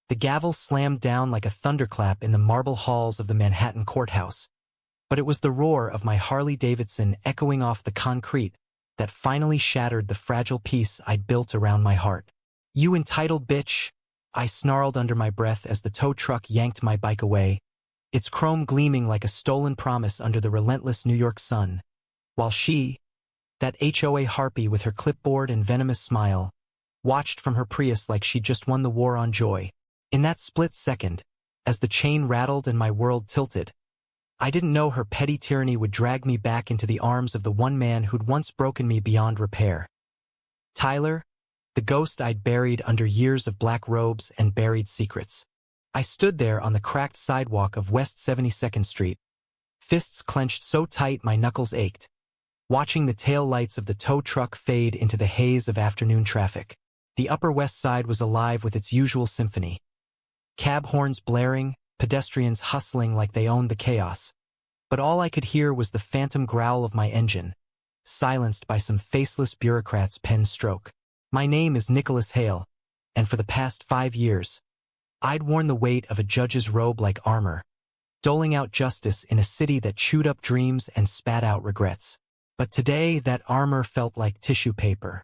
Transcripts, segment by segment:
The gavel slammed down like a thunderclap in the marble halls of the Manhattan courthouse. But it was the roar of my Harley-Davidson echoing off the concrete that finally shattered the fragile peace I'd built around my heart. "You entitled bitch," I snarled under my breath as the tow truck yanked my bike away, its chrome gleaming like a stolen promise under the relentless New York sun, while she, that HOA harpy with her clipboard and venomous smile, watched from her Prius like she'd just won the war on joy. In that split second, as the chain rattled and my world tilted, I didn't know her petty tyranny would drag me back into the arms of the one man who'd once broken me beyond repair. Tyler, the ghost I'd buried under years of black robes and buried secrets. I stood there on the cracked sidewalk of West 72nd Street, fists clenched so tight my knuckles ached, watching the tail lights of the tow truck fade into the haze of afternoon traffic. The Upper West Side was alive with its usual symphony. Cab horns blaring, pedestrians hustling like they owned the chaos. But all I could hear was the phantom growl of my engine, silenced by some faceless bureaucrat's pen stroke. My name is Nicholas Hale, and for the past 5 years, I'd worn the weight of a judge's robe like armor, doling out justice in a city that chewed up dreams and spat out regrets. But today, that armor felt like tissue paper.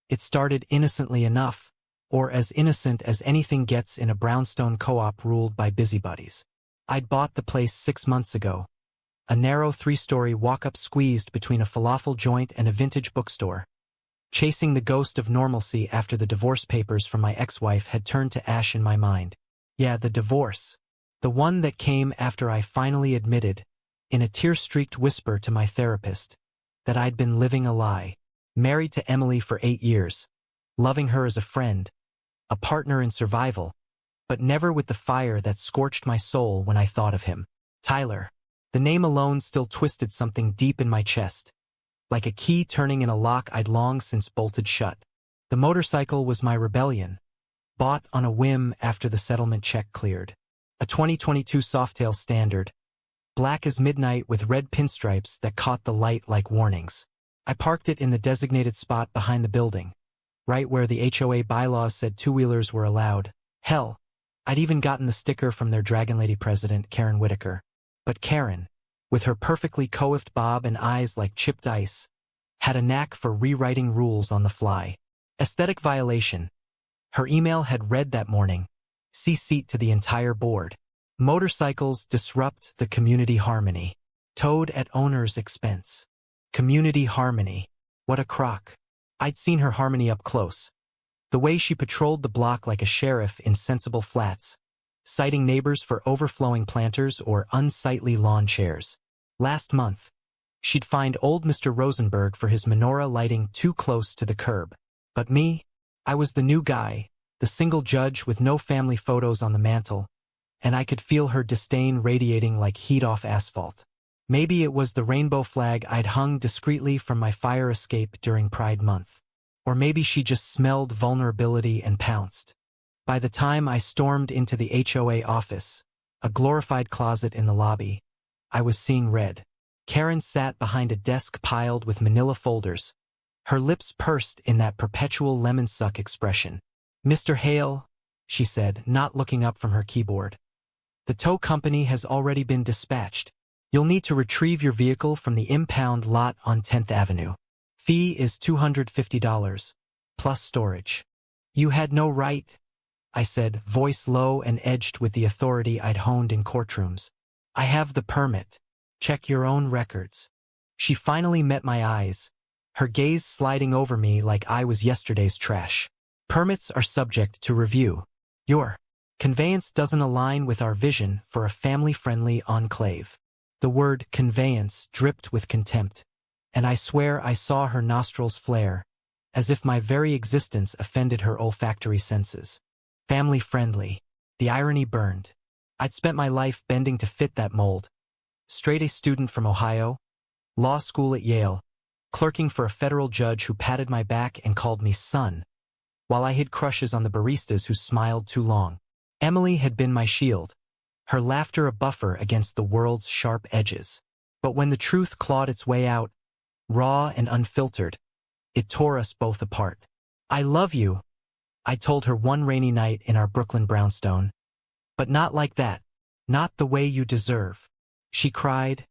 It started innocently enough, or as innocent as anything gets in a brownstone co-op ruled by busybodies. I'd bought the place 6 months ago, a narrow 3-story walk-up squeezed between a falafel joint and a vintage bookstore, chasing the ghost of normalcy after the divorce papers from my ex-wife had turned to ash in my mind. Yeah, the divorce. The one that came after I finally admitted, in a tear-streaked whisper to my therapist, that I'd been living a lie. Married to Emily for 8 years, loving her as a friend, a partner in survival, but never with the fire that scorched my soul when I thought of him. Tyler. The name alone still twisted something deep in my chest, like a key turning in a lock I'd long since bolted shut. The motorcycle was my rebellion, bought on a whim after the settlement check cleared. A 2022 Softail Standard, black as midnight with red pinstripes that caught the light like warnings. I parked it in the designated spot behind the building, right where the HOA bylaws said two-wheelers were allowed. Hell, I'd even gotten the sticker from their Dragon Lady president, Karen Whitaker. But Karen, with her perfectly coiffed bob and eyes like chipped ice, had a knack for rewriting rules on the fly. Aesthetic violation. Her email had read that morning, "See seat to the entire board. Motorcycles disrupt the community harmony. Towed at owner's expense." Community harmony. What a crock. I'd seen her harmony up close. The way she patrolled the block like a sheriff in Sensible Flats, citing neighbors for overflowing planters or unsightly lawn chairs. Last month, she'd fined old Mr. Rosenberg for his menorah lighting too close to the curb. But me, I was the new guy, the single judge with no family photos on the mantle, and I could feel her disdain radiating like heat off asphalt. Maybe it was the rainbow flag I'd hung discreetly from my fire escape during Pride Month. Or maybe she just smelled vulnerability and pounced. By the time I stormed into the HOA office, a glorified closet in the lobby, I was seeing red. Karen sat behind a desk piled with manila folders, her lips pursed in that perpetual lemon suck expression. "Mr. Hale," she said, not looking up from her keyboard. "The tow company has already been dispatched. You'll need to retrieve your vehicle from the impound lot on 10th Avenue. Fee is $250, plus storage." "You had no right," I said, voice low and edged with the authority I'd honed in courtrooms. "I have the permit. Check your own records." She finally met my eyes, her gaze sliding over me like I was yesterday's trash. "Permits are subject to review. Your conveyance doesn't align with our vision for a family-friendly enclave." The word conveyance dripped with contempt, and I swear I saw her nostrils flare, as if my very existence offended her olfactory senses. Family-friendly. The irony burned. I'd spent my life bending to fit that mold. Straight-A student from Ohio, law school at Yale, clerking for a federal judge who patted my back and called me son, while I hid crushes on the baristas who smiled too long. Emily had been my shield, her laughter a buffer against the world's sharp edges. But when the truth clawed its way out, raw and unfiltered, it tore us both apart. "I love you," I told her one rainy night in our Brooklyn brownstone. But not like that. Not the way you deserve. She cried.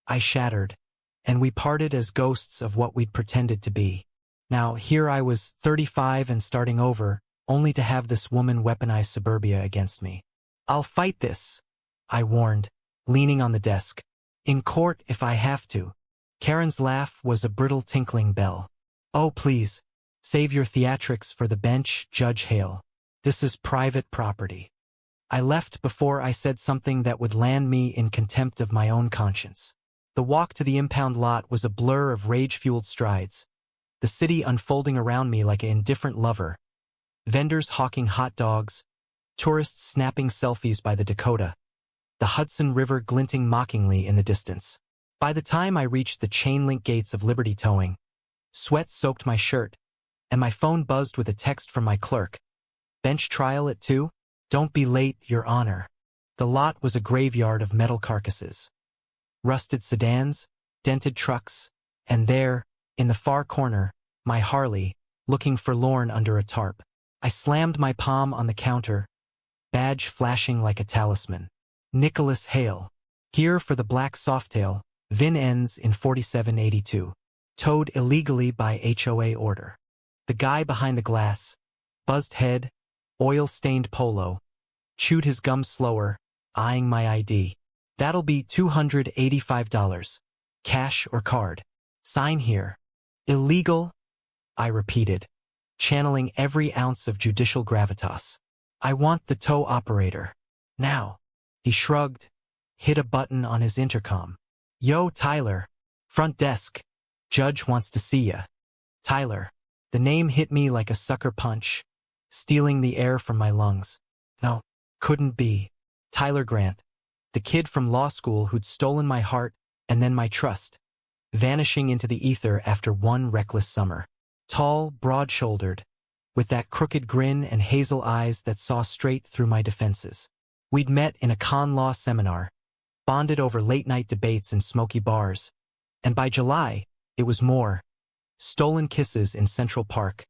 I shattered. And we parted as ghosts of what we'd pretended to be. Now, here I was, 35 and starting over, only to have this woman weaponize suburbia against me. I'll fight this, I warned, leaning on the desk. In court if I have to. Karen's laugh was a brittle tinkling bell. Oh, please. Save your theatrics for the bench, Judge Hale. This is private property. I left before I said something that would land me in contempt of my own conscience. The walk to the impound lot was a blur of rage-fueled strides, the city unfolding around me like an indifferent lover, vendors hawking hot dogs, tourists snapping selfies by the Dakota, the Hudson River glinting mockingly in the distance. By the time I reached the chain-link gates of Liberty Towing, sweat soaked my shirt, and my phone buzzed with a text from my clerk. Bench trial at 2? Don't be late, Your Honor. The lot was a graveyard of metal carcasses. Rusted sedans, dented trucks, and there, in the far corner, my Harley, looking forlorn under a tarp. I slammed my palm on the counter, badge flashing like a talisman. Nicholas Hale. Here for the black Softail, VIN ends in 4782. Towed illegally by HOA order. The guy behind the glass, buzzed head, oil-stained polo, chewed his gum slower, eyeing my ID. That'll be $285. Cash or card. Sign here. Illegal, I repeated, channeling every ounce of judicial gravitas. I want the tow operator. Now. He shrugged, hit a button on his intercom. Yo, Tyler. Front desk. Judge wants to see ya. Tyler. The name hit me like a sucker punch, stealing the air from my lungs. No, couldn't be. Tyler Grant. The kid from law school who'd stolen my heart and then my trust, vanishing into the ether after one reckless summer. Tall, broad-shouldered, with that crooked grin and hazel eyes that saw straight through my defenses. We'd met in a con law seminar, bonded over late-night debates in smoky bars, and by July, it was more. Stolen kisses in Central Park,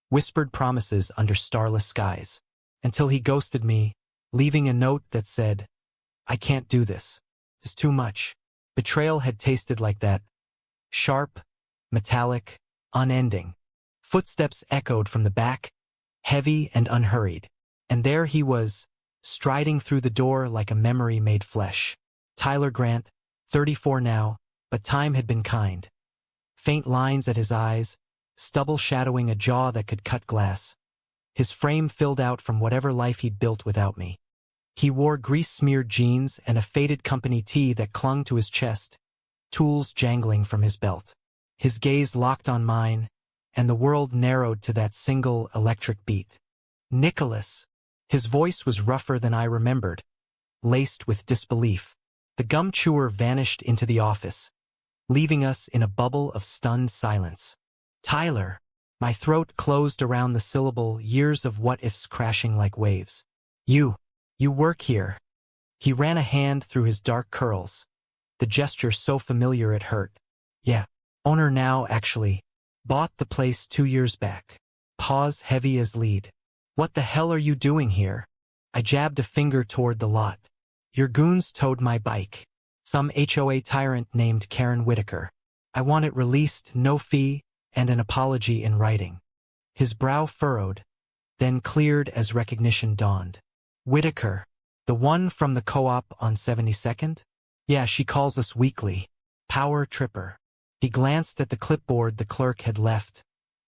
whispered promises under starless skies, until he ghosted me, leaving a note that said, I can't do this. It's too much. Betrayal had tasted like that. Sharp, metallic, unending. Footsteps echoed from the back, heavy and unhurried. And there he was, striding through the door like a memory made flesh. Tyler Grant, 34 now, but time had been kind. Faint lines at his eyes, stubble shadowing a jaw that could cut glass. His frame filled out from whatever life he'd built without me. He wore grease-smeared jeans and a faded company tee that clung to his chest, tools jangling from his belt. His gaze locked on mine, and the world narrowed to that single electric beat. Nicholas. His voice was rougher than I remembered, laced with disbelief. The gum chewer vanished into the office, leaving us in a bubble of stunned silence. Tyler. My throat closed around the syllable, years of what-ifs crashing like waves. You work here. He ran a hand through his dark curls, the gesture so familiar it hurt. Yeah, owner now, actually. Bought the place 2 years back. Pause heavy as lead. What the hell are you doing here? I jabbed a finger toward the lot. Your goons towed my bike. Some HOA tyrant named Karen Whitaker. I want it released, no fee, and an apology in writing. His brow furrowed, then cleared as recognition dawned. Whitaker, the one from the co-op on 72nd? Yeah, she calls us weekly. Power tripper. He glanced at the clipboard the clerk had left,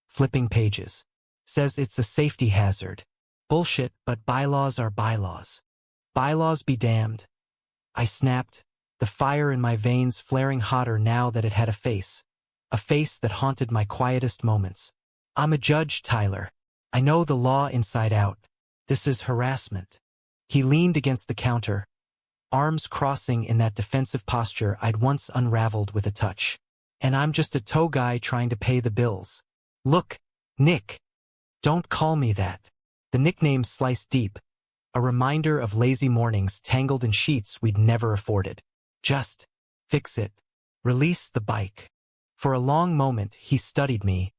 flipping pages. Says it's a safety hazard. Bullshit, but bylaws are bylaws. Bylaws be damned. I snapped, the fire in my veins flaring hotter now that it had a face that haunted my quietest moments. I'm a judge, Tyler. I know the law inside out. This is harassment. He leaned against the counter, arms crossing in that defensive posture I'd once unraveled with a touch. And I'm just a tow guy trying to pay the bills. Look, Nick. Don't call me that. The nickname sliced deep, a reminder of lazy mornings tangled in sheets we'd never afforded. Just fix it. Release the bike. For a long moment he studied me,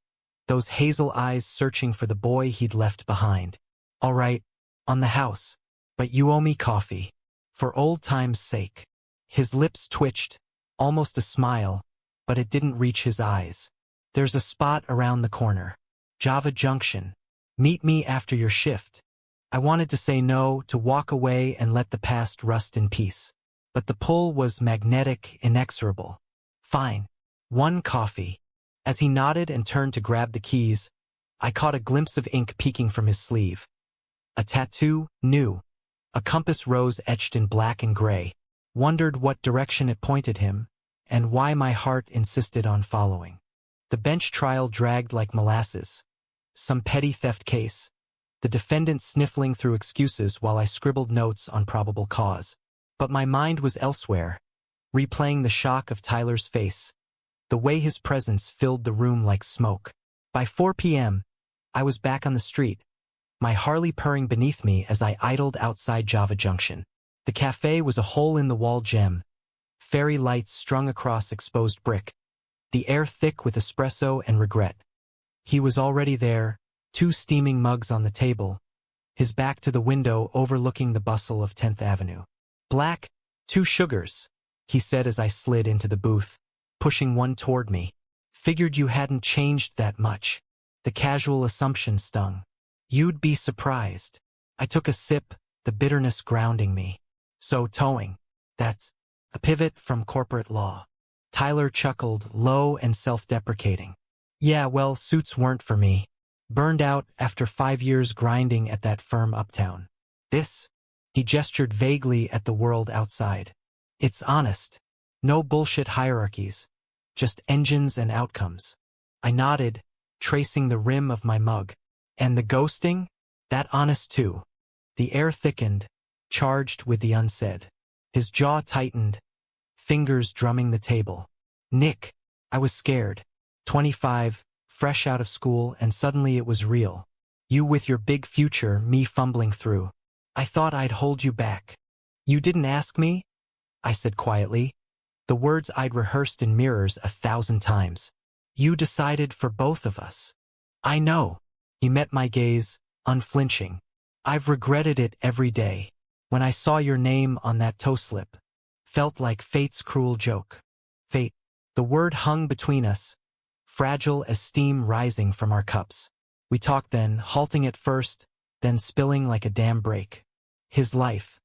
those hazel eyes searching for the boy he'd left behind. All right, on the house, but you owe me coffee. For old time's sake. His lips twitched, almost a smile, but it didn't reach his eyes. There's a spot around the corner. Java Junction. Meet me after your shift. I wanted to say no, to walk away and let the past rust in peace. But the pull was magnetic, inexorable. Fine. One coffee. As he nodded and turned to grab the keys, I caught a glimpse of ink peeking from his sleeve. A tattoo, new. A compass rose etched in black and gray. Wondered what direction it pointed him, and why my heart insisted on following. The bench trial dragged like molasses. Some petty theft case. The defendant sniffling through excuses while I scribbled notes on probable cause. But my mind was elsewhere, replaying the shock of Tyler's face, the way his presence filled the room like smoke. By 4 p.m., I was back on the street, my Harley purring beneath me as I idled outside Java Junction. The cafe was a hole-in-the-wall gem, fairy lights strung across exposed brick, the air thick with espresso and regret. He was already there, 2 steaming mugs on the table, his back to the window overlooking the bustle of 10th Avenue. Black, 2 sugars, he said as I slid into the booth, pushing one toward me. Figured you hadn't changed that much. The casual assumption stung. You'd be surprised. I took a sip, the bitterness grounding me. So towing. That's a pivot from corporate law. Tyler chuckled, low and self-deprecating. Yeah, well, suits weren't for me. Burned out after 5 years grinding at that firm uptown. This? He gestured vaguely at the world outside. It's honest. No bullshit hierarchies. Just engines and outcomes. I nodded, tracing the rim of my mug. And the ghosting? That honest too. The air thickened, charged with the unsaid. His jaw tightened, fingers drumming the table. Nick, I was scared. 25, fresh out of school, and suddenly it was real. You with your big future, me fumbling through. I thought I'd hold you back. You didn't ask me? I said quietly. The words I'd rehearsed in mirrors 1,000 times. You decided for both of us. I know. He met my gaze, unflinching. I've regretted it every day. When I saw your name on that toe slip. Felt like fate's cruel joke. Fate. The word hung between us, fragile as steam rising from our cups. We talked then, halting at first, then spilling like a dam break. His life.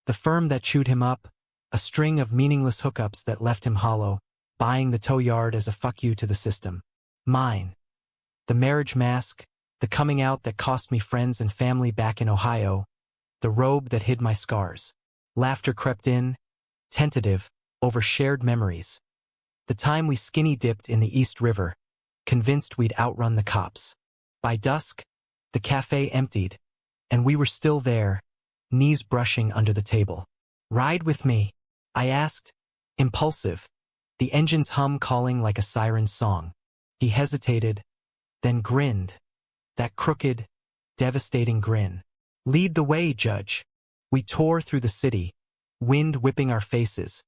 The firm that chewed him up, a string of meaningless hookups that left him hollow, buying the tow yard as a fuck you to the system. Mine. The marriage mask, the coming out that cost me friends and family back in Ohio, the robe that hid my scars. Laughter crept in, tentative, over shared memories. The time we skinny dipped in the East River, convinced we'd outrun the cops. By dusk, the cafe emptied, and we were still there, knees brushing under the table. Ride with me, I asked, impulsive, the engine's hum calling like a siren's song. He hesitated, then grinned, that crooked, devastating grin. Lead the way, Judge. We tore through the city, wind whipping our faces,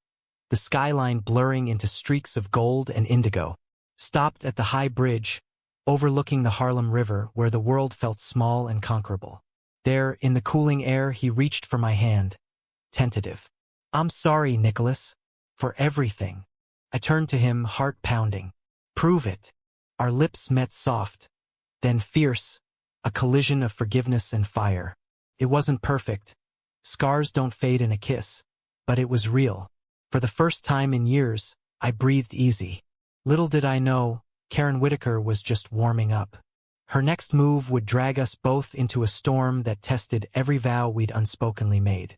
the skyline blurring into streaks of gold and indigo. Stopped at the high bridge, overlooking the Harlem River where the world felt small and conquerable. There, in the cooling air, he reached for my hand, tentative. I'm sorry, Nicholas, for everything. I turned to him, heart pounding. Prove it. Our lips met soft, then fierce, a collision of forgiveness and fire. It wasn't perfect. Scars don't fade in a kiss. But it was real. For the first time in years, I breathed easy. Little did I know, Karen Whitaker was just warming up. Her next move would drag us both into a storm that tested every vow we'd unspokenly made.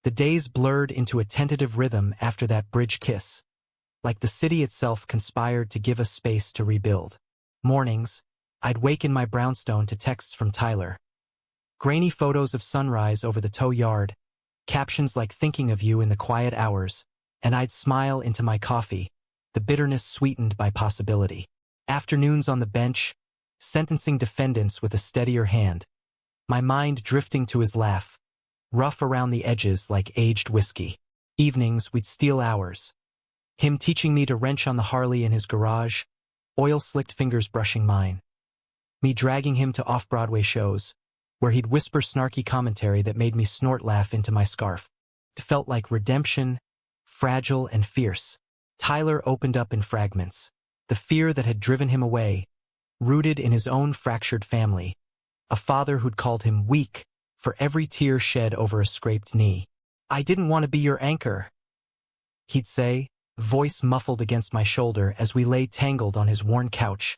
The days blurred into a tentative rhythm after that bridge kiss, like the city itself conspired to give us space to rebuild. Mornings, I'd wake in my brownstone to texts from Tyler. Grainy photos of sunrise over the tow yard, captions like thinking of you in the quiet hours, and I'd smile into my coffee, the bitterness sweetened by possibility. Afternoons on the bench, sentencing defendants with a steadier hand, my mind drifting to his laugh, rough around the edges like aged whiskey. Evenings, we'd steal hours. Him teaching me to wrench on the Harley in his garage, oil-slicked fingers brushing mine. me dragging him to off-Broadway shows, where he'd whisper snarky commentary that made me snort laugh into my scarf. It felt like redemption, fragile and fierce. Tyler opened up in fragments. The fear that had driven him away, rooted in his own fractured family. A father who'd called him weak for every tear shed over a scraped knee. "I didn't want to be your anchor," he'd say, voice muffled against my shoulder as we lay tangled on his worn couch,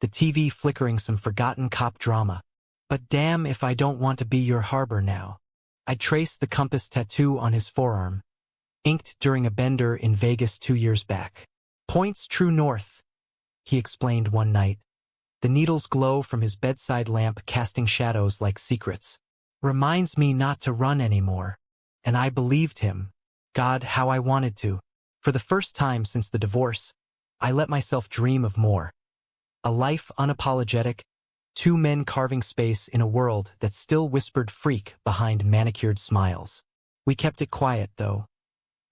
the TV flickering some forgotten cop drama. "But damn if I don't want to be your harbor now." I traced the compass tattoo on his forearm, inked during a bender in Vegas 2 years back. "Points true north," he explained one night, the needle's glow from his bedside lamp casting shadows like secrets. "Reminds me not to run anymore." And I believed him. God, how I wanted to. For the first time since the divorce, I let myself dream of more. A life unapologetic, 2 men carving space in a world that still whispered freak behind manicured smiles. We kept it quiet, though.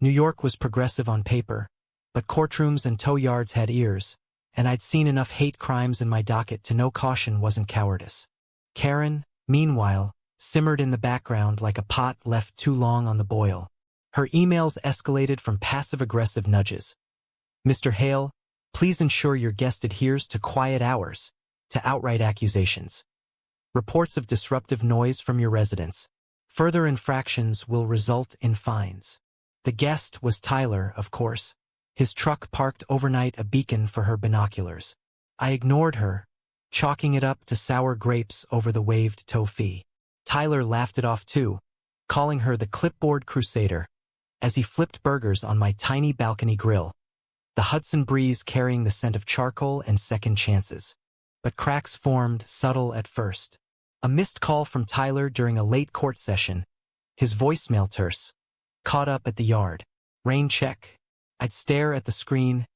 New York was progressive on paper, but courtrooms and tow yards had ears, and I'd seen enough hate crimes in my docket to know caution wasn't cowardice. Karen, meanwhile, simmered in the background like a pot left too long on the boil. Her emails escalated from passive-aggressive nudges. "Mr. Hale, please ensure your guest adheres to quiet hours," to outright accusations. "Reports of disruptive noise from your residence. Further infractions will result in fines." The guest was Tyler, of course, his truck parked overnight a beacon for her binoculars. I ignored her, chalking it up to sour grapes over the waived tow fee. Tyler laughed it off too, calling her the clipboard crusader, as he flipped burgers on my tiny balcony grill, the Hudson breeze carrying the scent of charcoal and second chances. But cracks formed, subtle at first. A missed call from Tyler during a late court session, his voicemail terse. "Caught up at the yard. Rain check." I'd stare at the screen,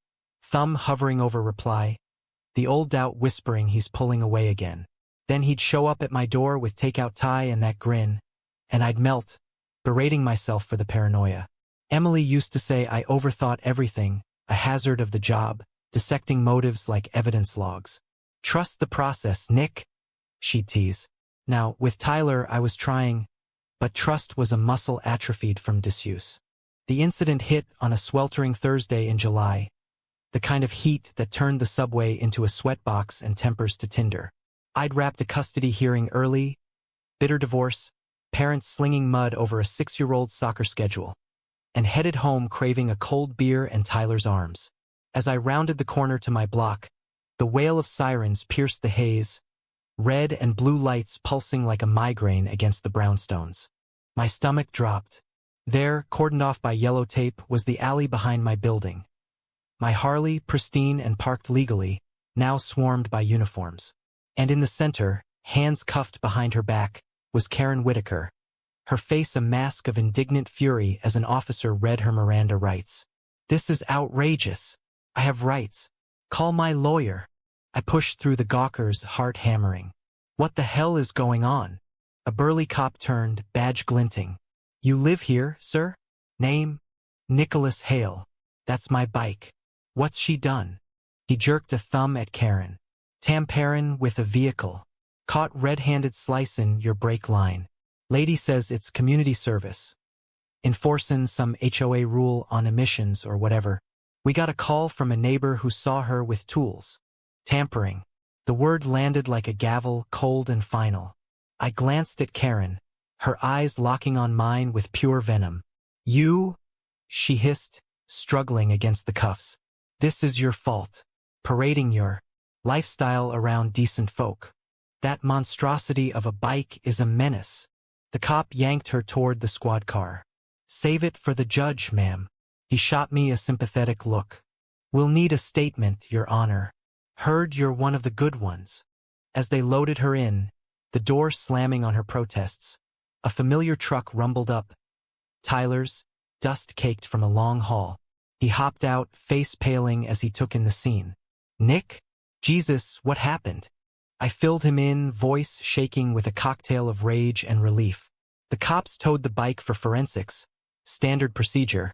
thumb hovering over reply, the old doubt whispering he's pulling away again. Then he'd show up at my door with takeout tie and that grin, and I'd melt, berating myself for the paranoia. Emily used to say I overthought everything, a hazard of the job, dissecting motives like evidence logs. "Trust the process, Nick," she'd tease. Now, with Tyler I was trying, but trust was a muscle atrophied from disuse. The incident hit on a sweltering Thursday in July, the kind of heat that turned the subway into a sweatbox and tempers to tinder. I'd wrapped a custody hearing early, bitter divorce, parents slinging mud over a 6-year-old soccer schedule, and headed home craving a cold beer and Tyler's arms. As I rounded the corner to my block, the wail of sirens pierced the haze, red and blue lights pulsing like a migraine against the brownstones. My stomach dropped. There, cordoned off by yellow tape, was the alley behind my building. My Harley, pristine and parked legally, now swarmed by uniforms. And in the center, hands cuffed behind her back, was Karen Whitaker, her face a mask of indignant fury as an officer read her Miranda rights. "This is outrageous. I have rights. Call my lawyer." I pushed through the gawkers, heart hammering. "What the hell is going on?" A burly cop turned, badge glinting. "You live here, sir?" "Name?" "Nicholas Hale. That's my bike." "What's she done?" He jerked a thumb at Karen. "Tamparin with a vehicle. Caught red-handed slicin' your brake line. Lady says it's community service. Enforcin' some HOA rule on emissions or whatever. We got a call from a neighbor who saw her with tools. Tampering." The word landed like a gavel, cold and final. I glanced at Karen, her eyes locking on mine with pure venom. "You?" she hissed, struggling against the cuffs. "This is your fault. Parading your lifestyle around decent folk. That monstrosity of a bike is a menace." The cop yanked her toward the squad car. "Save it for the judge, ma'am." He shot me a sympathetic look. "We'll need a statement, Your Honor. Heard you're one of the good ones." As they loaded her in, the door slamming on her protests, a familiar truck rumbled up. Tyler's, dust-caked from a long haul. He hopped out, face paling as he took in the scene. "Nick? Jesus, what happened?" I filled him in, voice shaking with a cocktail of rage and relief. The cops towed the bike for forensics, standard procedure,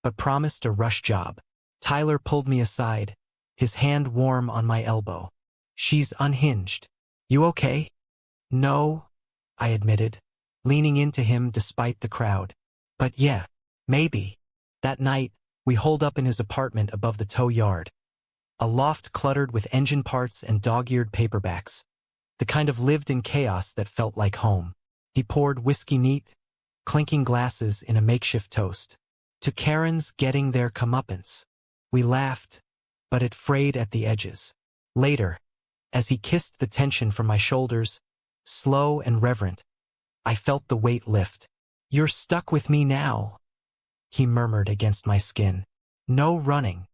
but promised a rush job. Tyler pulled me aside, his hand warm on my elbow. "She's unhinged. You okay? No, I admitted, leaning into him despite the crowd. But yeah, maybe. That night, we holed up in his apartment above the tow yard. A loft cluttered with engine parts and dog-eared paperbacks. The kind of lived-in chaos that felt like home. He poured whiskey neat, clinking glasses in a makeshift toast. To Karen's getting their comeuppance. We laughed, but it frayed at the edges. Later, as he kissed the tension from my shoulders, slow and reverent, I felt the weight lift. You're stuck with me now, he murmured against my skin. No running.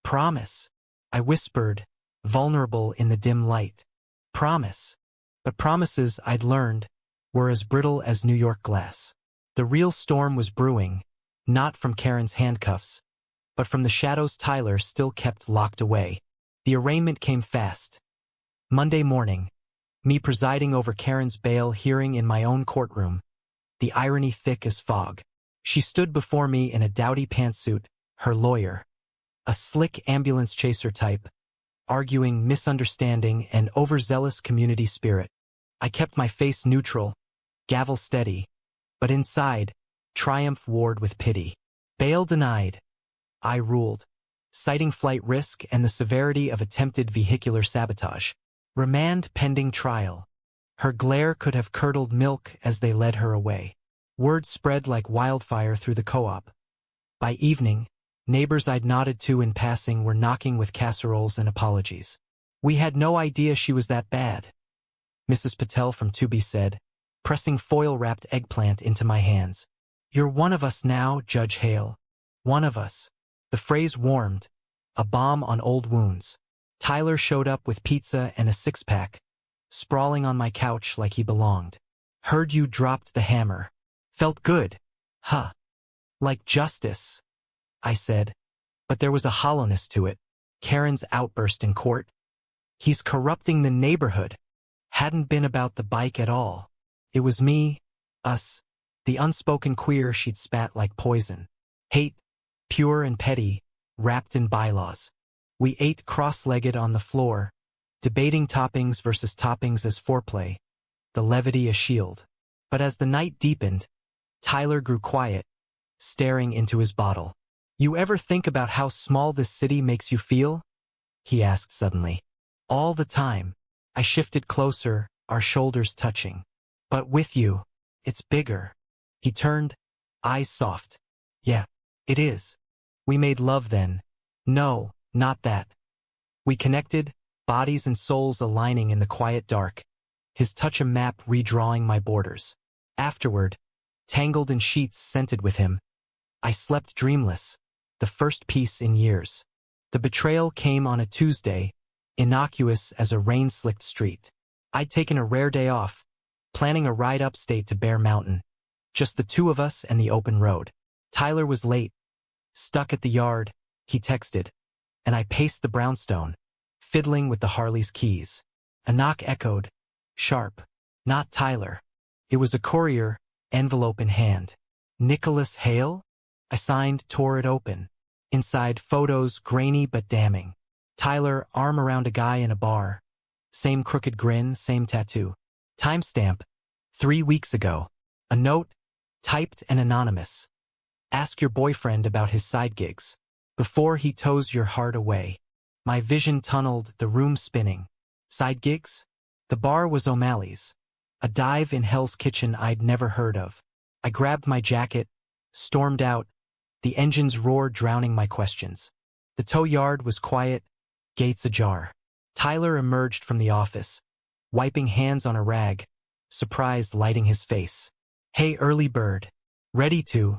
Promise. I whispered, vulnerable in the dim light. Promise. But promises, I'd learned, were as brittle as New York glass. The real storm was brewing, not from Karen's handcuffs, but from the shadows Tyler still kept locked away. The arraignment came fast. Monday morning, me presiding over Karen's bail hearing in my own courtroom, the irony thick as fog. She stood before me in a dowdy pantsuit, her lawyer, a slick ambulance chaser type, arguing misunderstanding and overzealous community spirit. I kept my face neutral, gavel steady, but inside, triumph warred with pity. Bail denied, I ruled, citing flight risk and the severity of attempted vehicular sabotage. Remand pending trial. Her glare could have curdled milk as they led her away. Word spread like wildfire through the co-op. By evening, neighbors I'd nodded to in passing were knocking with casseroles and apologies. We had no idea she was that bad, Mrs. Patel from Tubi said, pressing foil-wrapped eggplant into my hands. You're one of us now, Judge Hale. One of us. The phrase warmed, a balm on old wounds. Tyler showed up with pizza and a six-pack, sprawling on my couch like he belonged. Heard you dropped the hammer. Felt good. Huh. Like justice, I said, but there was a hollowness to it. Karen's outburst in court. He's corrupting the neighborhood. Hadn't been about the bike at all. It was me, us, the unspoken queer she'd spat like poison. Hate, pure and petty, wrapped in bylaws. We ate cross-legged on the floor, debating toppings versus toppings as foreplay, the levity a shield. But as the night deepened, Tyler grew quiet, staring into his bottle. You ever think about how small this city makes you feel? He asked suddenly. All the time. I shifted closer, our shoulders touching. But with you, it's bigger. He turned, eyes soft. Yeah, it is. We made love then. No, not that. We connected, bodies and souls aligning in the quiet dark, his touch a map redrawing my borders. Afterward, tangled in sheets scented with him, I slept dreamless, the first peace in years. The betrayal came on a Tuesday, innocuous as a rain-slicked street. I'd taken a rare day off, planning a ride upstate to Bear Mountain. Just the two of us and the open road. Tyler was late, stuck at the yard, he texted, and I paced the brownstone, fiddling with the Harley's keys. A knock echoed, sharp. Not Tyler. It was a courier, envelope in hand. Nicholas Hale? I signed, tore it open. Inside, photos, grainy but damning. Tyler, arm around a guy in a bar. Same crooked grin, same tattoo. Timestamp, 3 weeks ago. A note, typed and anonymous. Ask your boyfriend about his side gigs. Before he tows your heart away. My vision tunneled, the room spinning. Side gigs? The bar was O'Malley's. A dive in Hell's Kitchen I'd never heard of. I grabbed my jacket, stormed out, the engine's roar drowning my questions. The tow yard was quiet, gates ajar. Tyler emerged from the office, wiping hands on a rag, surprise lighting his face. Hey, early bird. Ready to?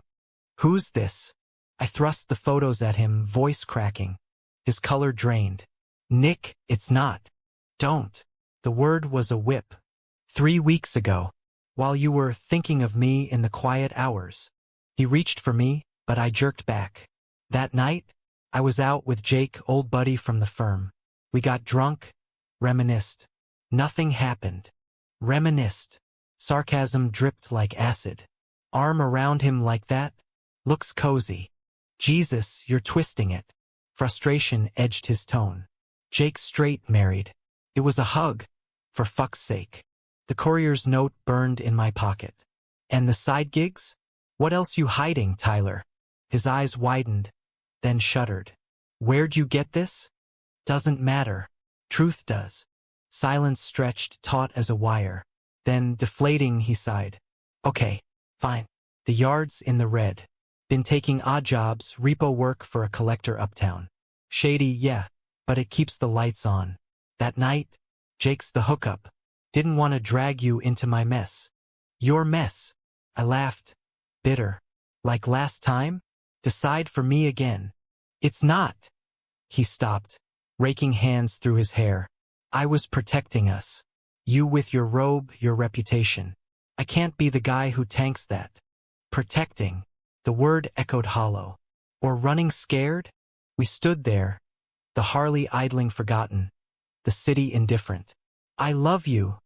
Who's this? I thrust the photos at him, voice cracking. His color drained. Nick, it's not. Don't. The word was a whip. 3 weeks ago, while you were thinking of me in the quiet hours. He reached for me, but I jerked back. That night, I was out with Jake, old buddy from the firm. We got drunk, reminisced. Nothing happened. Reminisced. Sarcasm dripped like acid. Arm around him like that? Looks cozy. Jesus, you're twisting it. Frustration edged his tone. Jake straight married. It was a hug. For fuck's sake. The courier's note burned in my pocket. And the side gigs? What else you hiding, Tyler? His eyes widened, then shuddered. Where'd you get this? Doesn't matter. Truth does. Silence stretched taut as a wire. Then, deflating, he sighed. Okay, fine. The yard's in the red. Been taking odd jobs, repo work for a collector uptown. Shady, yeah, but it keeps the lights on. That night, Jake's the hookup. Didn't want to drag you into my mess. Your mess. I laughed. Bitter. Like last time? Decide for me again. It's not. He stopped, raking hands through his hair. I was protecting us. You with your robe, your reputation. I can't be the guy who tanks that. Protecting. The word echoed hollow. Or running scared? We stood there. The Harley idling forgotten. The city indifferent. I love you,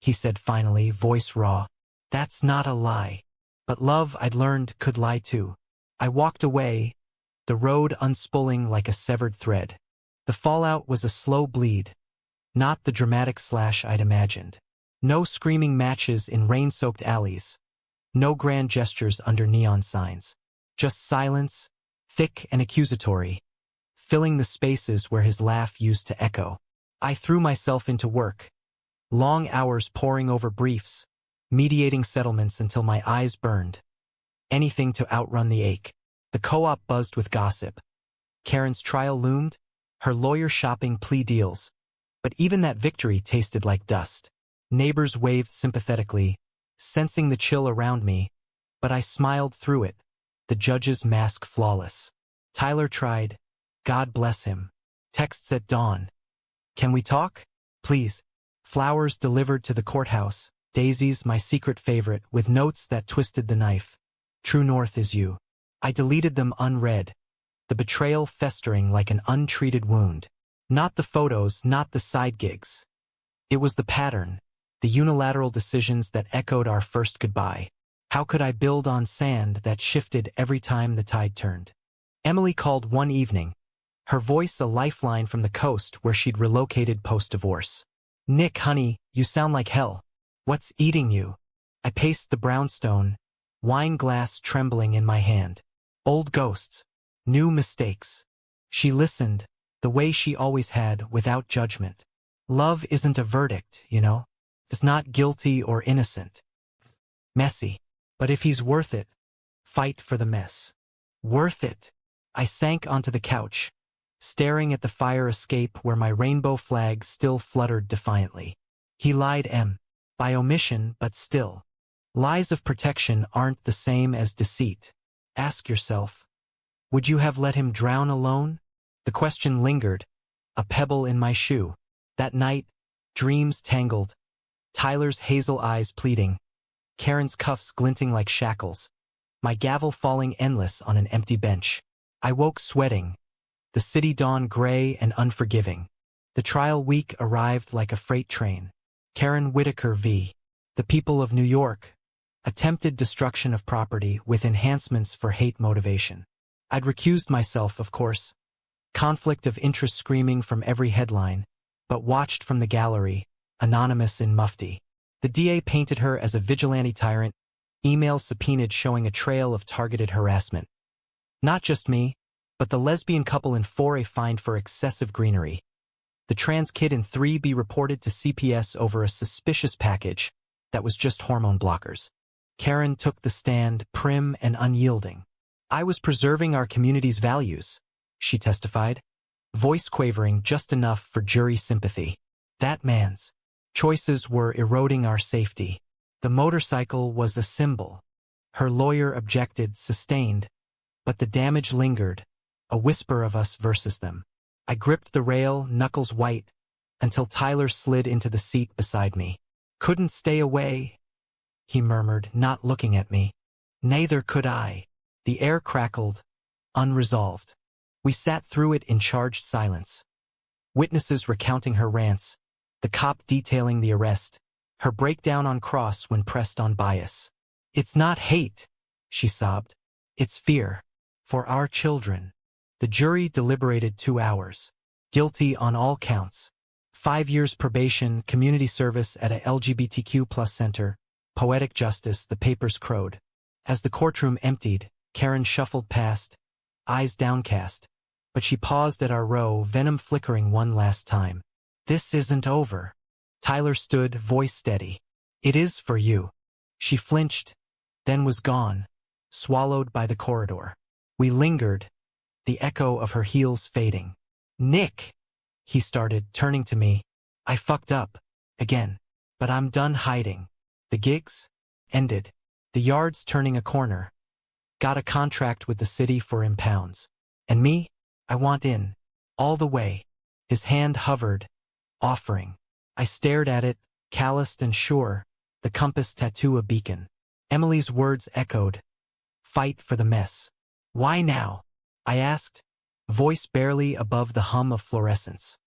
he said finally, voice raw. That's not a lie. But love, I'd learned, could lie too. I walked away, the road unspooling like a severed thread. The fallout was a slow bleed. Not the dramatic slash I'd imagined. No screaming matches in rain-soaked alleys. No grand gestures under neon signs. Just silence, thick and accusatory, filling the spaces where his laugh used to echo. I threw myself into work. Long hours poring over briefs, mediating settlements until my eyes burned. Anything to outrun the ache. The co-op buzzed with gossip. Karen's trial loomed, her lawyer shopping plea deals. But even that victory tasted like dust. Neighbors waved sympathetically, sensing the chill around me, but I smiled through it, the judge's mask flawless. Tyler tried. God bless him. Texts at dawn. Can we talk? Please. Flowers delivered to the courthouse. Daisies, my secret favorite, with notes that twisted the knife. True north is you. I deleted them unread. The betrayal festering like an untreated wound. Not the photos, not the side gigs. It was the pattern, the unilateral decisions that echoed our first goodbye. How could I build on sand that shifted every time the tide turned? Emily called one evening, her voice a lifeline from the coast where she'd relocated post-divorce. Nick, honey, you sound like hell. What's eating you? I paced the brownstone, wine glass trembling in my hand. Old ghosts. New mistakes. She listened, the way she always had, without judgment. Love isn't a verdict, you know? It's not guilty or innocent. Messy. But if he's worth it, fight for the mess. Worth it. I sank onto the couch, staring at the fire escape where my rainbow flag still fluttered defiantly. He lied, by omission, but still. Lies of protection aren't the same as deceit. Ask yourself, would you have let him drown alone? The question lingered, a pebble in my shoe. That night, dreams tangled, Tyler's hazel eyes pleading, Karen's cuffs glinting like shackles, my gavel falling endless on an empty bench. I woke sweating, the city dawn gray and unforgiving. The trial week arrived like a freight train. Karen Whitaker v. The People of New York. Attempted destruction of property with enhancements for hate motivation. I'd recused myself, of course. Conflict of interest screaming from every headline, but watched from the gallery, anonymous in mufti. The DA painted her as a vigilante tyrant, emails subpoenaed showing a trail of targeted harassment. Not just me, but the lesbian couple in 4A fined for excessive greenery. The trans kid in 3B reported to CPS over a suspicious package that was just hormone blockers. Karen took the stand, prim and unyielding. I was preserving our community's values, she testified, voice quavering just enough for jury sympathy. That man's choices were eroding our safety. The motorcycle was a symbol. Her lawyer objected, sustained, but the damage lingered, a whisper of us versus them. I gripped the rail, knuckles white, until Tyler slid into the seat beside me. Couldn't stay away, he murmured, not looking at me. Neither could I. The air crackled, unresolved. We sat through it in charged silence. Witnesses recounting her rants, the cop detailing the arrest, her breakdown on cross when pressed on bias. It's not hate, she sobbed. It's fear. For our children. The jury deliberated 2 hours. Guilty on all counts. 5 years probation, community service at a LGBTQ plus center, poetic justice, the papers crowed. As the courtroom emptied, Karen shuffled past, eyes downcast, but she paused at our row, venom flickering one last time. This isn't over. Tyler stood, voice steady. It is for you. She flinched, then was gone, swallowed by the corridor. We lingered, the echo of her heels fading. Nick, he started, turning to me. I fucked up. Again. But I'm done hiding. The gigs? Ended. The yard's turning a corner. Got a contract with the city for impounds. And me? I want in. All the way. His hand hovered, offering. I stared at it, calloused and sure, the compass tattoo a beacon. Emily's words echoed. Fight for the mess. Why now? I asked, voice barely above the hum of fluorescence.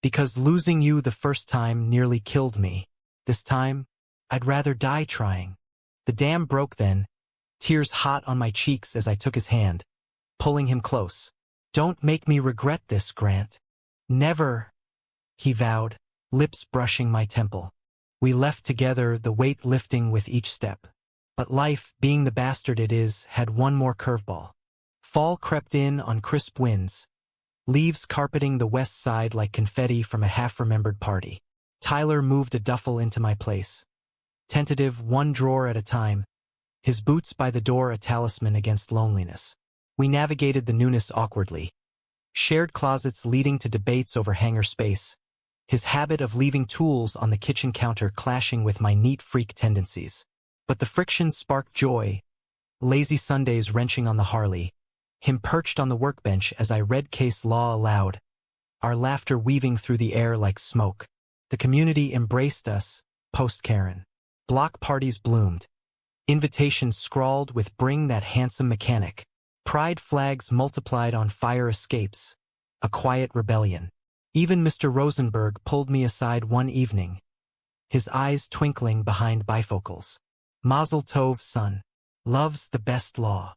Because losing you the first time nearly killed me. This time, I'd rather die trying. The dam broke then, tears hot on my cheeks as I took his hand, pulling him close. Don't make me regret this, Grant. Never, he vowed, lips brushing my temple. We left together, the weight lifting with each step. But life, being the bastard it is, had one more curveball. Fall crept in on crisp winds, leaves carpeting the west side like confetti from a half-remembered party. Tyler moved a duffel into my place. Tentative, one drawer at a time, his boots by the door a talisman against loneliness. We navigated the newness awkwardly. Shared closets leading to debates over hanger space. His habit of leaving tools on the kitchen counter clashing with my neat freak tendencies. But the friction sparked joy. Lazy Sundays wrenching on the Harley. Him perched on the workbench as I read case law aloud. Our laughter weaving through the air like smoke. The community embraced us, post-Karen. Block parties bloomed. Invitations scrawled with "Bring that handsome mechanic." Pride flags multiplied on fire escapes. A quiet rebellion. Even Mr. Rosenberg pulled me aside one evening, his eyes twinkling behind bifocals. Mazel tov, son. Love's the best law.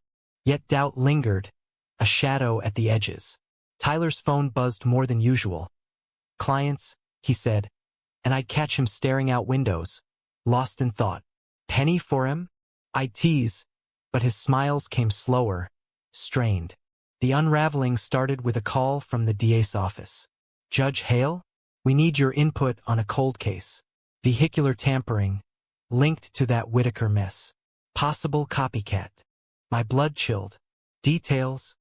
Yet doubt lingered, a shadow at the edges. Tyler's phone buzzed more than usual. Clients, he said, and I'd catch him staring out windows, lost in thought. Penny for him? I'd tease, but his smiles came slower, strained. The unraveling started with a call from the DA's office. Judge Hale? We need your input on a cold case. Vehicular tampering, linked to that Whitaker mess. Possible copycat. My blood chilled. Details.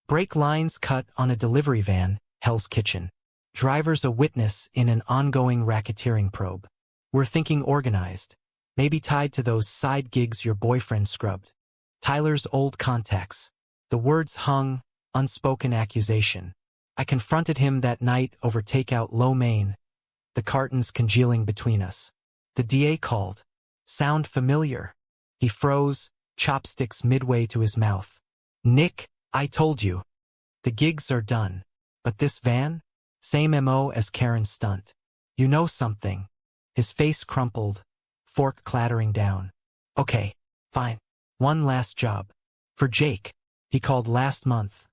Brake lines cut on a delivery van, Hell's Kitchen. Driver's a witness in an ongoing racketeering probe. We're thinking organized. Maybe tied to those side gigs your boyfriend scrubbed. Tyler's old contacts. The words hung, unspoken accusation. I confronted him that night over takeout lo mein, the cartons congealing between us. The DA called. Sound familiar? He froze, chopsticks midway to his mouth. Nick, I told you. The gigs are done. But this van? Same MO as Karen's stunt. You know something. His face crumpled, fork clattering down. Okay, fine. One last job. For Jake. He called last month.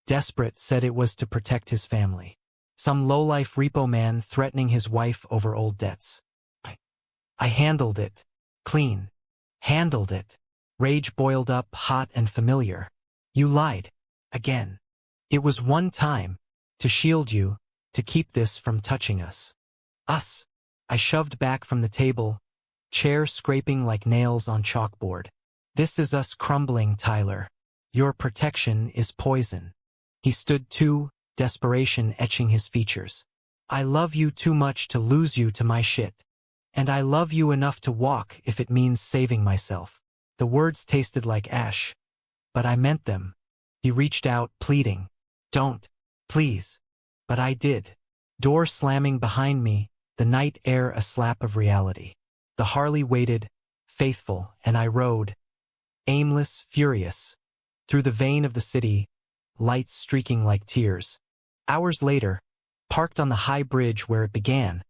Desperate, said it was to protect his family. Some lowlife repo man threatening his wife over old debts. I handled it. Clean. Handled it. Rage boiled up, hot and familiar. You lied. Again. It was one time. To shield you. To keep this from touching us. Us. I shoved back from the table. Chair scraping like nails on chalkboard. This is us crumbling, Tyler. Your protection is poison. He stood too, desperation etching his features. I love you too much to lose you to my shit. And I love you enough to walk if it means saving myself. The words tasted like ash. But I meant them. He reached out, pleading. Don't. Please. But I did. Door slamming behind me, the night air a slap of reality. The Harley waited, faithful, and I rode. Aimless, furious. Through the vein of the city, lights streaking like tears. Hours later, parked on the high bridge where it began,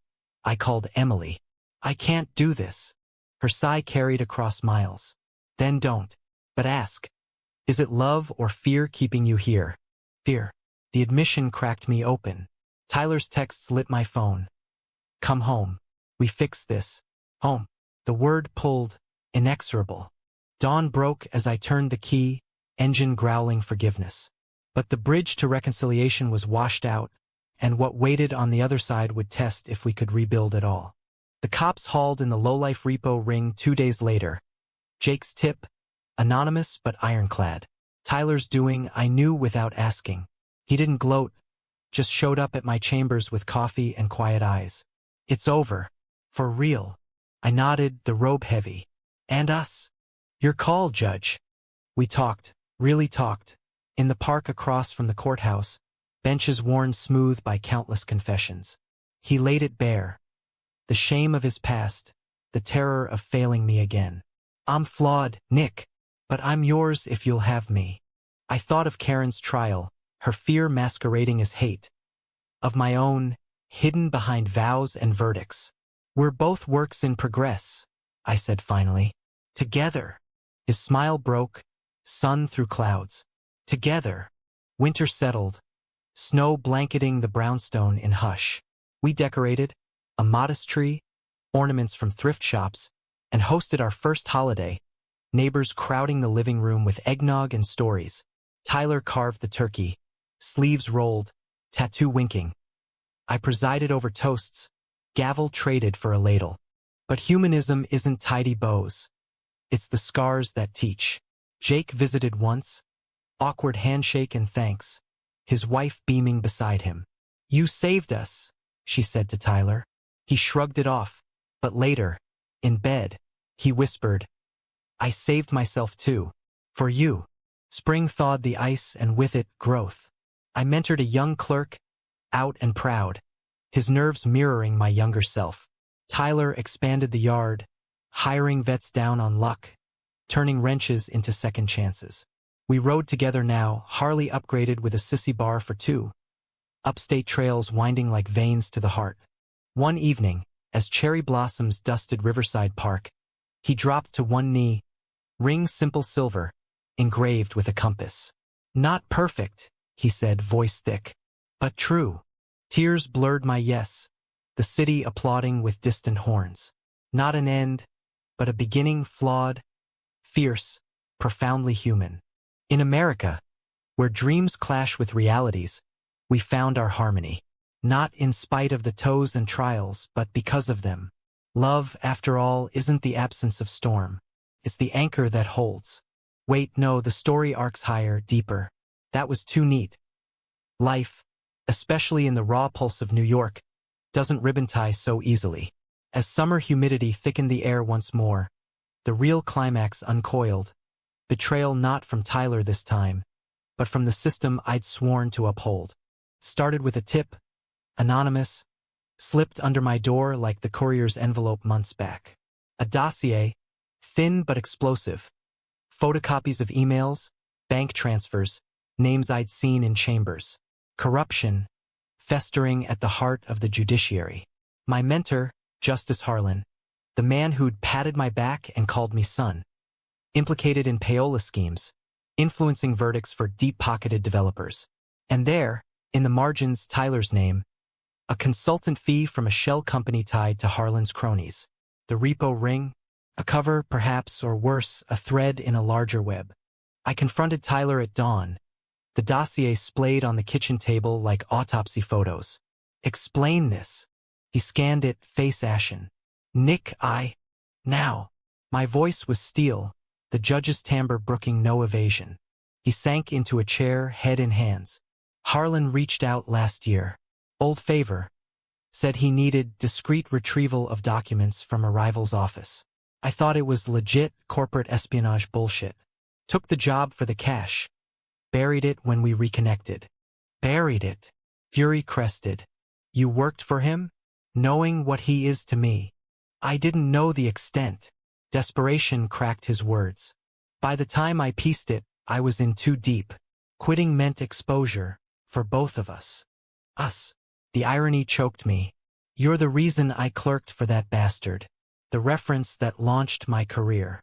I called Emily. I can't do this. Her sigh carried across miles. Then don't. But ask. Is it love or fear keeping you here? Fear. The admission cracked me open. Tyler's texts lit my phone. Come home. We fix this. Home. The word pulled, inexorable. Dawn broke as I turned the key, engine growling forgiveness. But the bridge to reconciliation was washed out, and what waited on the other side would test if we could rebuild at all. The cops hauled in the lowlife repo ring 2 days later. Jake's tip, anonymous but ironclad. Tyler's doing, I knew without asking. He didn't gloat, just showed up at my chambers with coffee and quiet eyes. It's over. For real. I nodded, the robe heavy. And us? Your call, Judge. We talked, really talked. In the park across from the courthouse, benches worn smooth by countless confessions. He laid it bare. The shame of his past, the terror of failing me again. I'm flawed, Nick, but I'm yours if you'll have me. I thought of Karen's trial, her fear masquerading as hate. Of my own, hidden behind vows and verdicts. We're both works in progress, I said finally. Together. His smile broke, sun through clouds. Together. Winter settled, snow blanketing the brownstone in hush. We decorated, a modest tree, ornaments from thrift shops, and hosted our first holiday, neighbors crowding the living room with eggnog and stories. Tyler carved the turkey, sleeves rolled, tattoo winking. I presided over toasts, gavel traded for a ladle. But humanism isn't tidy bows. It's the scars that teach. Jake visited once, awkward handshake and thanks, his wife beaming beside him. You saved us, she said to Tyler. He shrugged it off, but later, in bed, he whispered, I saved myself too. For you. Spring thawed the ice and with it, growth. I mentored a young clerk, out and proud, his nerves mirroring my younger self. Tyler expanded the yard, hiring vets down on luck, turning wrenches into second chances. We rode together now, Harley upgraded with a sissy bar for 2. Upstate trails winding like veins to the heart. One evening, as cherry blossoms dusted Riverside Park, he dropped to one knee, ring simple silver, engraved with a compass. Not perfect, he said, voice thick, but true. Tears blurred my yes, the city applauding with distant horns. Not an end, but a beginning flawed, fierce, profoundly human. In America, where dreams clash with realities, we found our harmony. Not in spite of the toes and trials, but because of them. Love, after all, isn't the absence of storm. It's the anchor that holds. Wait, no, the story arcs higher, deeper. That was too neat. Life, especially in the raw pulse of New York, doesn't ribbon tie so easily. As summer humidity thickened the air once more, the real climax uncoiled. Betrayal not from Tyler this time, but from the system I'd sworn to uphold. Started with a tip, anonymous, slipped under my door like the courier's envelope months back. A dossier, thin but explosive. Photocopies of emails, bank transfers, names I'd seen in chambers. Corruption, festering at the heart of the judiciary. My mentor, Justice Harlan, the man who'd patted my back and called me son. Implicated in payola schemes, influencing verdicts for deep-pocketed developers. And there, in the margins, Tyler's name, a consultant fee from a shell company tied to Harlan's cronies. The repo ring, a cover, perhaps, or worse, a thread in a larger web. I confronted Tyler at dawn, the dossier splayed on the kitchen table like autopsy photos. Explain this. He scanned it, face ashen. Nick, now. My voice was steel, the judge's timbre brooking no evasion. He sank into a chair, head in hands. Harlan reached out last year. Old favor. Said he needed discreet retrieval of documents from a rival's office. I thought it was legit corporate espionage bullshit. Took the job for the cash. Buried it when we reconnected. Buried it. Fury crested. You worked for him? Knowing what he is to me. I didn't know the extent. Desperation cracked his words. By the time I pieced it, I was in too deep. Quitting meant exposure, for both of us. Us. The irony choked me. You're the reason I clerked for that bastard. The reference that launched my career.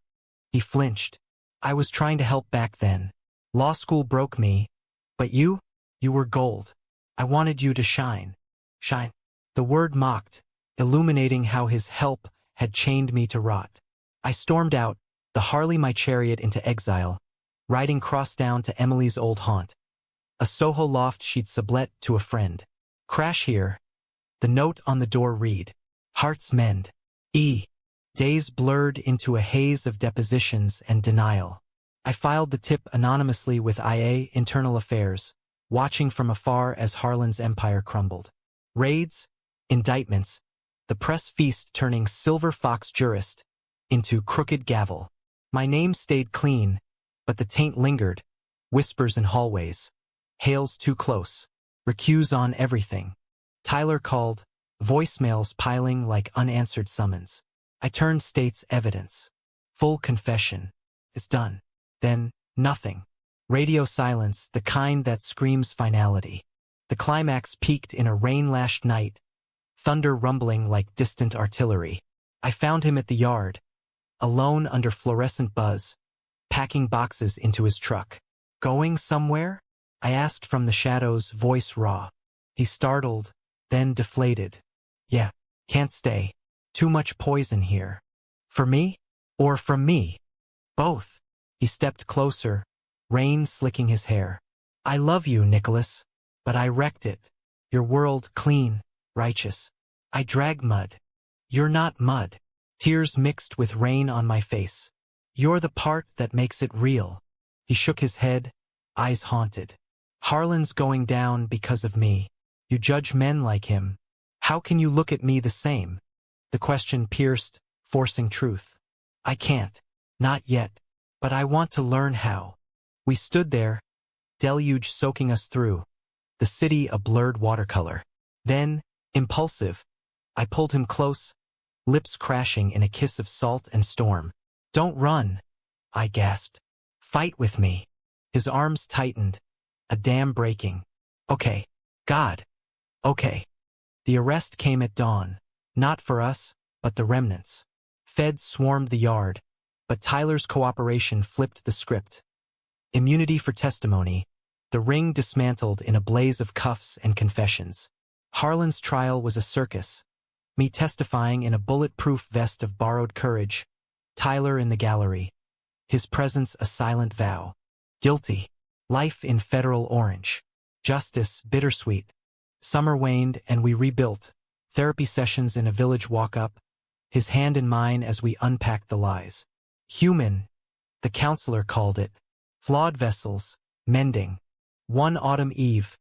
He flinched. I was trying to help back then. Law school broke me. But you were gold. I wanted you to shine. Shine. The word mocked, illuminating how his help had chained me to rot. I stormed out, the Harley my chariot into exile, riding cross-down to Emily's old haunt. A Soho loft she'd sublet to a friend. Crash here. The note on the door read, Hearts mend. E. Days blurred into a haze of depositions and denial. I filed the tip anonymously with IA Internal Affairs, watching from afar as Harlan's empire crumbled. Raids, indictments, the press feast turning silver fox jurist into crooked gavel. My name stayed clean, but the taint lingered, whispers in hallways. Hails too close. Recuse on everything. Tyler called, voicemails piling like unanswered summons. I turned state's evidence. Full confession. It's done. Then, nothing. Radio silence, the kind that screams finality. The climax peaked in a rain-lashed night, thunder rumbling like distant artillery. I found him at the yard, alone under fluorescent buzz, packing boxes into his truck. Going somewhere? I asked from the shadows, voice raw. He startled, then deflated. Yeah, can't stay. Too much poison here. For me? Or from me? Both. He stepped closer, rain slicking his hair. I love you, Nicholas, but I wrecked it. Your world clean, righteous. I drag mud. You're not mud. Tears mixed with rain on my face. You're the part that makes it real. He shook his head, eyes haunted. Harlan's going down because of me. You judge men like him. How can you look at me the same? The question pierced, forcing truth. I can't. Not yet. But I want to learn how. We stood there, deluge soaking us through, the city a blurred watercolor. Then, impulsive, I pulled him close, lips crashing in a kiss of salt and storm. Don't run, I gasped. Fight with me. His arms tightened, a dam breaking. Okay. God. Okay. The arrest came at dawn, not for us, but the remnants. Feds swarmed the yard, but Tyler's cooperation flipped the script. Immunity for testimony, the ring dismantled in a blaze of cuffs and confessions. Harlan's trial was a circus, me testifying in a bulletproof vest of borrowed courage, Tyler in the gallery, his presence a silent vow. Guilty. Life in federal orange. Justice bittersweet. Summer waned and we rebuilt. Therapy sessions in a village walk-up, his hand in mine as we unpacked the lies. Human, the counselor called it. Flawed vessels, mending. One autumn eve,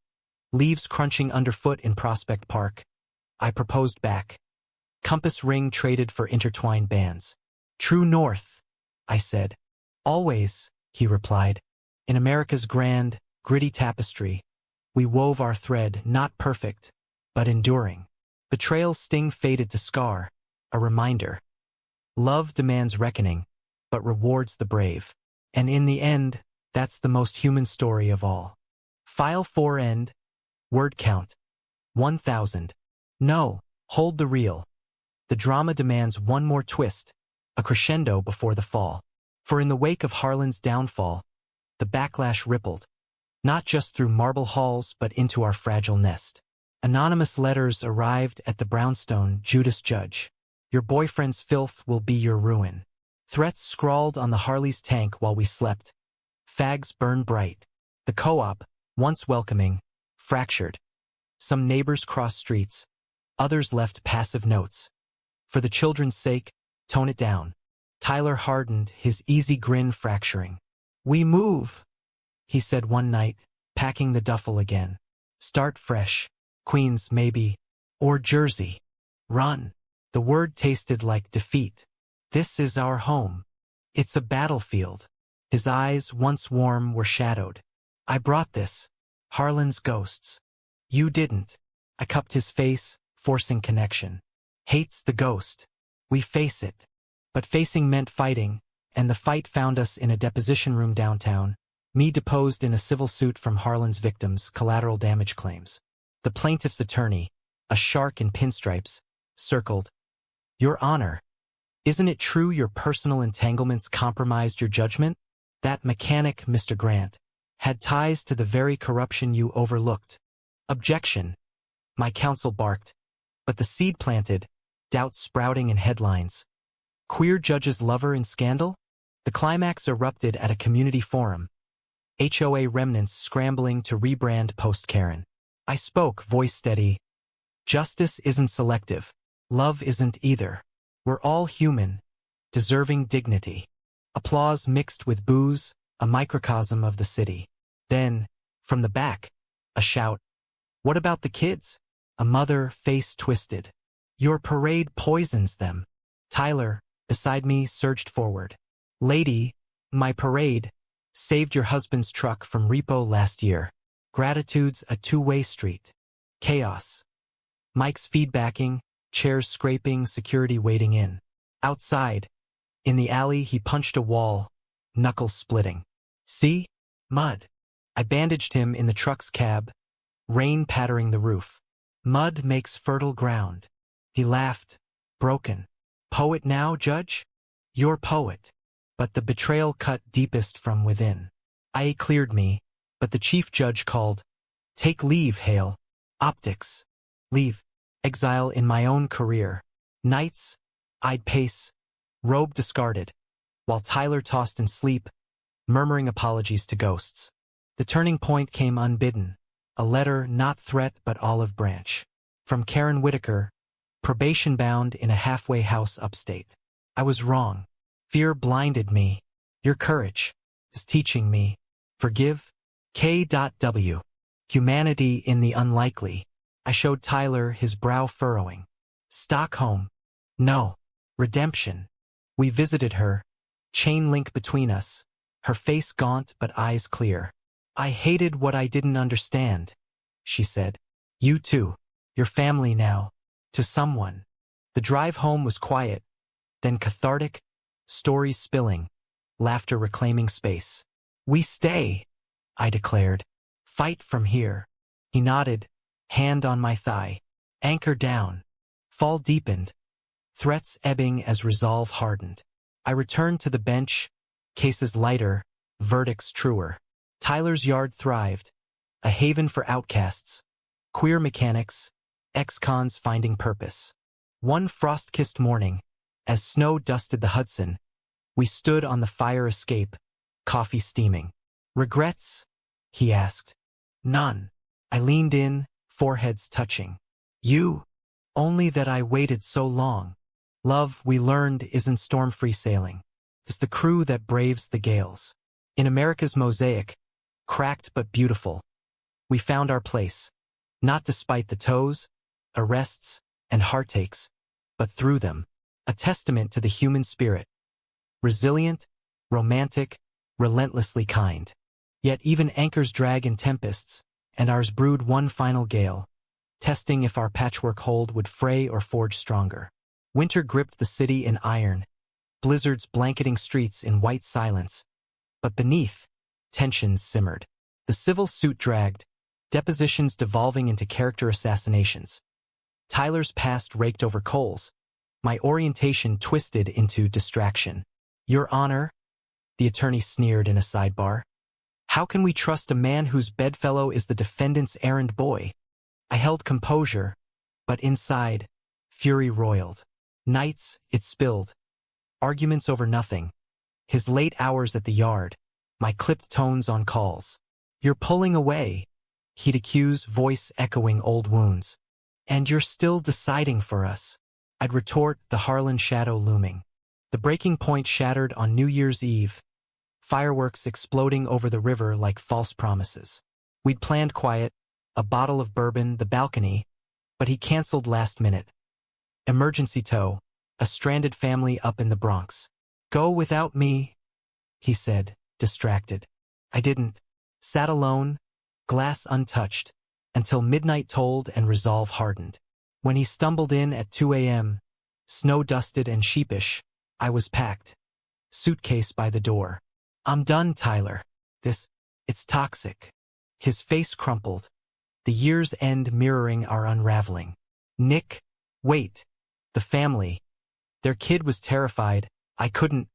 leaves crunching underfoot in Prospect Park. I proposed back. Compass ring traded for intertwined bands. True north, I said. Always, he replied. In America's grand, gritty tapestry, we wove our thread, not perfect, but enduring. Betrayal's sting faded to scar, a reminder. Love demands reckoning, but rewards the brave. And in the end, that's the most human story of all. File 4 end. Word count. 1,000. No, hold the reel. The drama demands one more twist, a crescendo before the fall. For in the wake of Harlan's downfall, the backlash rippled, not just through marble halls but into our fragile nest. Anonymous letters arrived at the brownstone, Judas Judge. Your boyfriend's filth will be your ruin. Threats scrawled on the Harley's tank while we slept. Fags burn bright. The co-op, once welcoming, fractured. Some neighbors crossed streets. Others left passive notes. For the children's sake, tone it down. Tyler hardened, his easy grin fracturing. We move, he said one night, packing the duffel again. Start fresh. Queens, maybe. Or Jersey. Run. The word tasted like defeat. This is our home. It's a battlefield. His eyes, once warm, were shadowed. I brought this. Harlan's ghosts. You didn't. I cupped his face, forcing connection. Hates the ghost. We face it. But facing meant fighting, and the fight found us in a deposition room downtown, me deposed in a civil suit from Harlan's victims' collateral damage claims. The plaintiff's attorney, a shark in pinstripes, circled. Your Honor, isn't it true your personal entanglements compromised your judgment? That mechanic, Mr. Grant, had ties to the very corruption you overlooked. Objection. My counsel barked. But the seed planted, Doubt sprouting in headlines. Queer judge's lover in scandal? The climax erupted at a community forum. HOA remnants scrambling to rebrand post-Karen. I spoke, voice steady. Justice isn't selective. Love isn't either. We're all human, deserving dignity. Applause mixed with boos, a microcosm of the city. Then, from the back, a shout. What about the kids? A mother, face twisted. Your parade poisons them. Tyler, beside me, surged forward. Lady, my parade saved your husband's truck from repo last year. Gratitude's a two-way street. Chaos. Mike's feedbacking, chairs scraping, security waiting in. Outside, in the alley, he punched a wall, knuckles splitting. See? Mud. I bandaged him in the truck's cab, rain pattering the roof. Mud makes fertile ground. He laughed, broken. Poet now, Judge? You're poet. But the betrayal cut deepest from within. I cleared me, but the chief judge called. Take leave, Hale. Optics. Leave. Exile in my own career. Nights, I'd pace, robe discarded, while Tyler tossed in sleep, murmuring apologies to ghosts. The turning point came unbidden. A letter, not threat but olive branch. From Karen Whitaker, probation-bound in a halfway house upstate. I was wrong. Fear blinded me. Your courage is teaching me. Forgive. K.W. Humanity in the unlikely. I showed Tyler, his brow furrowing. Stockholm. No. Redemption. We visited her. Chain link between us. Her face gaunt but eyes clear. I hated what I didn't understand, she said. You too. Your family now. To someone. The drive home was quiet, then cathartic, stories spilling, laughter reclaiming space. We stay, I declared. Fight from here. He nodded, hand on my thigh. Anchor down. Fall deepened. Threats ebbing as resolve hardened. I returned to the bench, cases lighter, verdicts truer. Tyler's yard thrived, a haven for outcasts, queer mechanics, ex-cons finding purpose. One frost-kissed morning, as snow dusted the Hudson, we stood on the fire escape, coffee steaming. Regrets? He asked. None. I leaned in, foreheads touching. You? Only that I waited so long. Love, we learned, isn't storm-free sailing. It's the crew that braves the gales. In America's mosaic, cracked but beautiful, we found our place, not despite the toes, arrests, and heartaches, but through them, a testament to the human spirit. Resilient, romantic, relentlessly kind. Yet even anchors drag in tempests, and ours brewed one final gale, testing if our patchwork hold would fray or forge stronger. Winter gripped the city in iron, blizzards blanketing streets in white silence, but beneath, tensions simmered. The civil suit dragged, depositions devolving into character assassinations. Tyler's past raked over coals, my orientation twisted into distraction. Your Honor, the attorney sneered in a sidebar. How can we trust a man whose bedfellow is the defendant's errand boy? I held composure, but inside, fury roiled. Nights, it spilled. Arguments over nothing. His late hours at the yard, my clipped tones on calls. You're pulling away, he'd accuse, voice echoing old wounds. And you're still deciding for us. I'd retort, the Harlan shadow looming. The breaking point shattered on New Year's Eve, fireworks exploding over the river like false promises. We'd planned quiet, a bottle of bourbon, the balcony, but he canceled last minute. Emergency tow, a stranded family up in the Bronx. Go without me, he said, distracted. I didn't. Sat alone, glass untouched, until midnight tolled and resolve hardened. When he stumbled in at 2 a.m., snow-dusted and sheepish, I was packed. Suitcase by the door. I'm done, Tyler. It's toxic. His face crumpled, the year's end mirroring our unraveling. Nick, wait. The family. Their kid was terrified. I couldn't.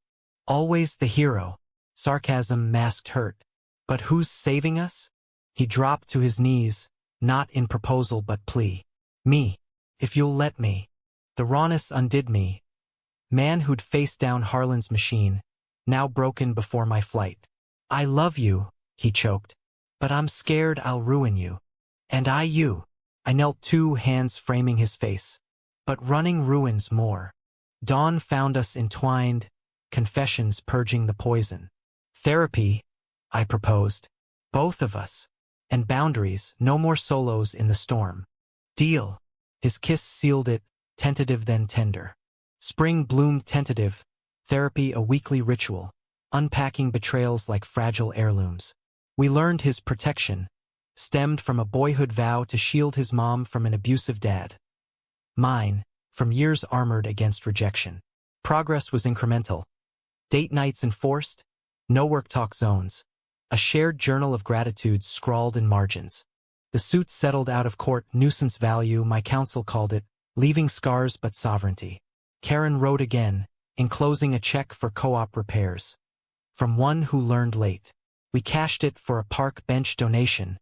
Always the hero. Sarcasm masked hurt. But who's saving us? He dropped to his knees, not in proposal but plea. Me. If you'll let me. The rawness undid me. Man who'd faced down Harlan's machine, now broken before my flight. I love you, he choked. But I'm scared I'll ruin you. And I you. I knelt, 2 hands framing his face. But running ruins more. Dawn found us entwined, confessions purging the poison. Therapy, I proposed. Both of us. And boundaries, no more solos in the storm. Deal. His kiss sealed it, tentative then tender. Spring bloomed tentative, therapy a weekly ritual, unpacking betrayals like fragile heirlooms. We learned his protection, stemmed from a boyhood vow to shield his mom from an abusive dad. Mine, from years armored against rejection. Progress was incremental. Date nights enforced, no work talk zones. A shared journal of gratitude scrawled in margins. The suit settled out of court, nuisance value, my counsel called it, leaving scars but sovereignty. Karen wrote again, enclosing a check for co-op repairs. From one who learned late. We cashed it for a park bench donation.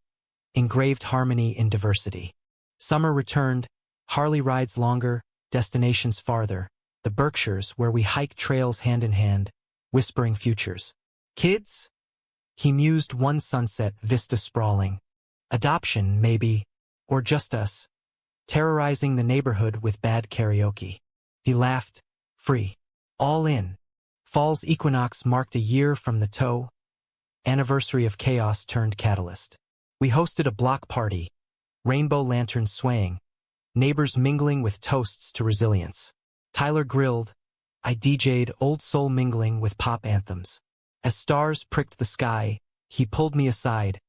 Engraved harmony in diversity. Summer returned, Harley rides longer, destinations farther. The Berkshires where we hike trails hand in hand, whispering futures. Kids? He mused, one sunset vista sprawling. Adoption, maybe, or just us. Terrorizing the neighborhood with bad karaoke. He laughed, free. All in. Fall's equinox marked a year from the toe. Anniversary of chaos turned catalyst. We hosted a block party. Rainbow lanterns swaying. Neighbors mingling with toasts to resilience. Tyler grilled. I DJ'd old soul mingling with pop anthems. As stars pricked the sky, he pulled me aside,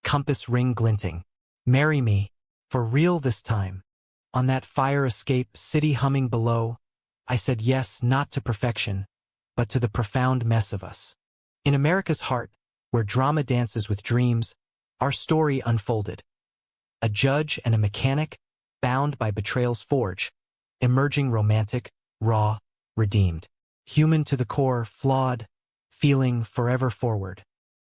compass ring glinting. Marry me, for real this time. On that fire escape, city humming below, I said yes not to perfection, but to the profound mess of us. In America's heart, where drama dances with dreams, our story unfolded. A judge and a mechanic, bound by betrayal's forge, emerging romantic, raw, redeemed. Human to the core, flawed, feeling forever forward.